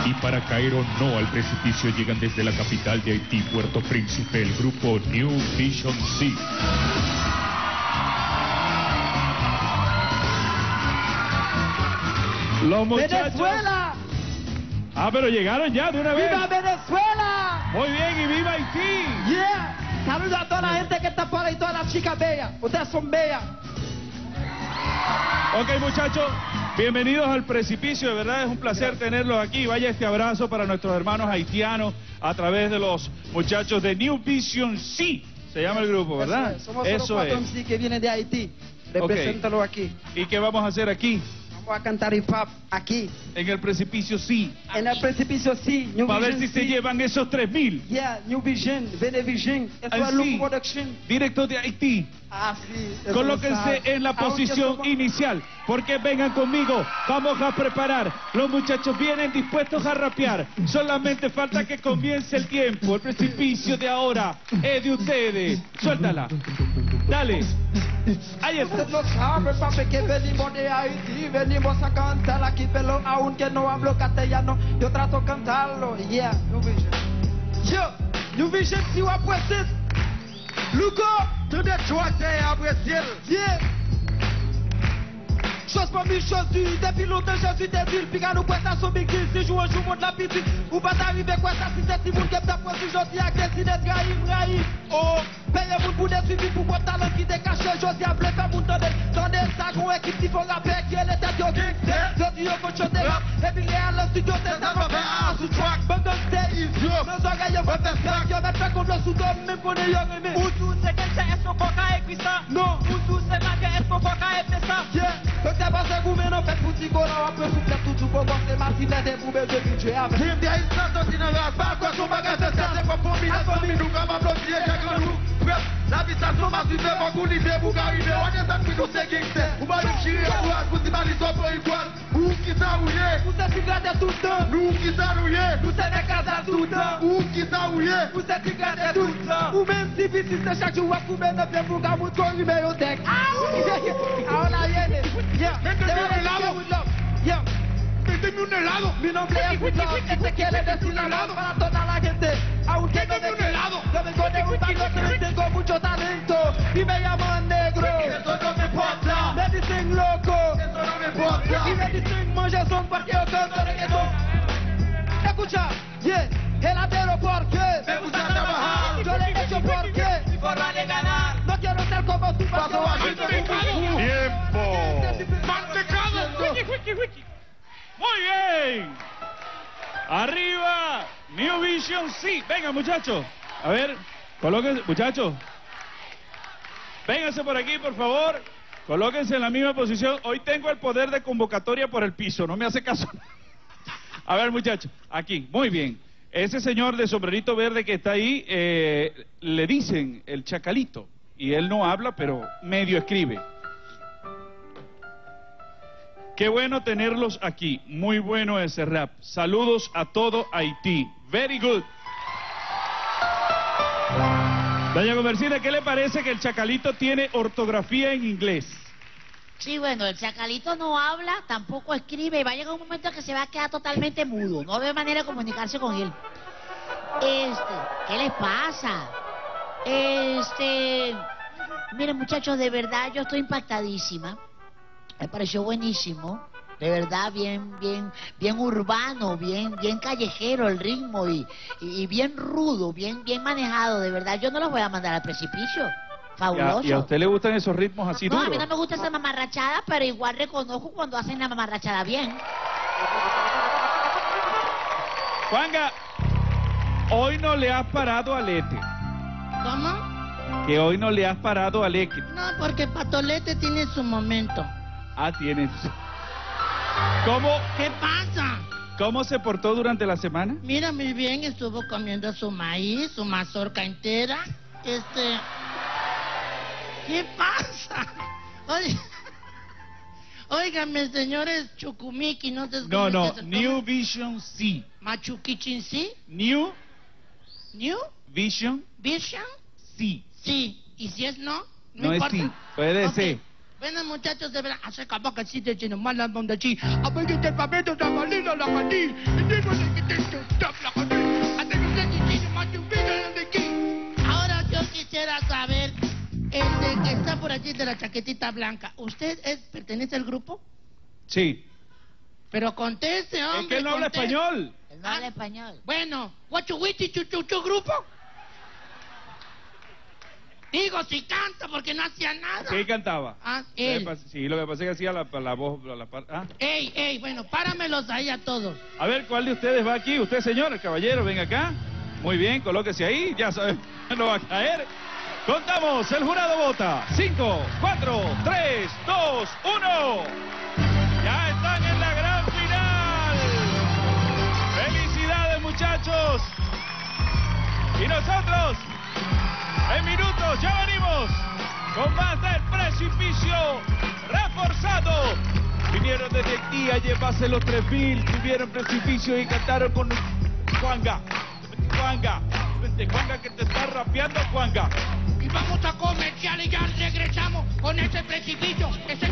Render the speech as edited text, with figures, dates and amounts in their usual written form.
Y para caer o no al precipicio llegan desde la capital de Haití, Puerto Príncipe, el grupo New Vision C. Los muchachos... ¡Venezuela! Ah, pero llegaron ya de una vez. ¡Viva Venezuela! Muy bien, y viva Haití. ¡Yeah! Saludos a toda la gente que está por ahí, todas las chicas bellas. Ustedes son bellas. Ok, muchachos, bienvenidos al precipicio. De verdad es un placer tenerlos aquí. Vaya este abrazo para nuestros hermanos haitianos a través de los muchachos de New Vision C. Se llama el grupo, ¿verdad? Somos Eso solo cuatro es. MC que vienen de Haití. Represéntalo aquí. ¿Y qué vamos a hacer aquí? Vamos a cantar hip hop aquí. En el precipicio C. En el precipicio sí. New Para ver si Vision se sí. llevan esos 3.000. Yeah, New Vision, Venevision. Eso es Así. Look Production. Directo de Haití. Ah, sí. eso Colóquense lo sabe. en la Aunque posición somos- inicial, porque vengan conmigo, vamos a preparar. Los muchachos vienen dispuestos a rapear, solamente falta que comience el tiempo. El precipicio de ahora es de ustedes. Suéltala. Dale. Ahí está. Ustedes lo saben, papi, que venimos de Haití. Venimos a cantar aquí, pero aunque no hablo castellano, yo trato de cantarlo. Yeah, New Vision. Yo, New Vision, si vous appréciez. Lugo, tout de choix, c'est apprécié. Yeah. Chose pour mille choses dures, depuis longtemps je suis des villes, puis quand nous pointons sur Big Deal, si joue un jour, monte la petite, ou pas d'arriver quoi ça, si c'est si moun qui t'a posé, j'en dis à quel si d'être raïm. Oh, paye moun pour des suivis, pour mon talent qui décaché, j'en dis à blé, fait moun tendez, tendez, ça, gros équipe, qui font rapper, qui est l'état de j'en dis au coach de rap, et puis les à le studio, c'est ça, va faire un sous-track, bon dans le stage, nos oreilles, on va faire ça, qui va faire comme le sous-dôme, même qu'on est young aimé. Ou tout c'est quel c'est, est-ce qu'on peut écrire ça? Non, Ou tout c'est ma gueule, est-ce qu'on peut écrire ça? yeah, donc c'est pas ça, vous menez, faites petit gars, là, après, vous faites tout, pour voir, c'est ma cible, c'est pour me habituer avec. Jim de Haïtien, si dans la barre, quoi, son bagage, c'est quoi pour mille, nous, comme un bloquier, j'ai grand nous. Bref, l'habitation m'a suivi, mon coup d'idée, pour arriver, on est en train de nous séquer, ou pas nous chier, ou si mal, ils sont pour igual, ou qui s'enrouillé, Vous êtes gradés tout le temps, nous qui s'enrouillé, vous êtes des cadres tout le temps, ou qui s'enrouillé, vous êtes gradés tout le temps, ou même si vite, c'est chaque jour, vous mettez bien pour qu'à vous trouver numéro tech. Ah, on a rien, yeah, yeah. méteme un helado, Mi nombre es Woodlock, este quiere decir la lado para toda la gente. Aunque no me helado. yo vengo de un barrio que tengo mucho talento y me llaman negro. eso no me importa, Me dicen loco eso no me importa. y me dicen moja son porque yo canto reggaetón. Escucha, yeah, heladero porque Me gusta trabajar, yo le he hecho porque Mi forma de ganar. no quiero ser como tú Paso bajito, Tiempo. mantecado. Muy bien. Arriba, New Vision C. Venga, muchachos. A ver, colóquense, muchachos. Vénganse por aquí, por favor. Colóquense en la misma posición. Hoy tengo el poder de convocatoria por el piso. No me hace caso. A ver, muchachos. Aquí, muy bien. Ese señor de sombrerito verde que está ahí, le dicen el Chacalito. Y él no habla, pero medio escribe. Qué bueno tenerlos aquí. Muy bueno ese rap. Saludos a todo Haití. Very good. Doña Comercina, ¿qué le parece que el Chacalito tiene ortografía en inglés? Sí, bueno, el Chacalito no habla, tampoco escribe, y va a llegar un momento que se va a quedar totalmente mudo. No ve manera de comunicarse con él. ¿Qué les pasa? Miren, muchachos, de verdad yo estoy impactadísima. Me pareció buenísimo. De verdad, bien urbano, bien callejero el ritmo y bien rudo, bien manejado, de verdad. Yo no los voy a mandar al precipicio. Fabuloso. ¿Y a usted le gustan esos ritmos así No, a mí duros? no me gusta esa mamarrachada, pero igual reconozco cuando hacen la mamarrachada bien. Juanga, hoy no le has parado al Ete. ¿Cómo? Que hoy no le has parado al Ete. No, porque Patolete tiene su momento. Ah, tienes. ¿Cómo, ¿Qué pasa? ¿Cómo se portó durante la semana? Mira, muy bien, estuvo comiendo su maíz, su mazorca entera. ¿Qué pasa? Oye, óigame, señores Chucumiki, no sé cómo No, es que se New toma. Vision C. Machuquichin, ¿sí? New ¿New? Vision ¿Vision? C. Sí. ¿Y si es no? No es importa. sí, puede Ok. ser. Bueno, muchachos, de verdad, hace capaz que sí te tienen mal la onda chi. A ver que te papel de malina la candí. Y tengo que te stop la candí. Hasta que te tiene más de un video de aquí. Ahora yo quisiera saber, el de que está por allí de la chaquetita blanca, ¿usted pertenece al grupo? Sí. Pero conteste, hombre. Es que él no habla conteste. español. Él no habla español. Bueno, guachuhuichi chuchuchu grupo. Digo, si canta, porque no hacía nada. ¿Qué cantaba? Ah, él. Sí, lo que pasa es que hacía la voz... ¿ah? Ey, bueno, páramelos ahí a todos. A ver, ¿cuál de ustedes va aquí? Usted, señor, el caballero, venga acá. Muy bien, colóquese ahí, ya sabe, no va a caer. Contamos, el jurado vota. 5, 4, 3, 2, 1. Ya están en la gran final. ¡Felicidades, muchachos! Y nosotros, en minutos, ya venimos con más del precipicio reforzado. Vinieron desde aquí a llevarse los 3.000, tuvieron precipicio y cantaron con Juanga. Juanga, que te está rapeando, Juanga. Y vamos a comercial y ya regresamos con ese precipicio. Ese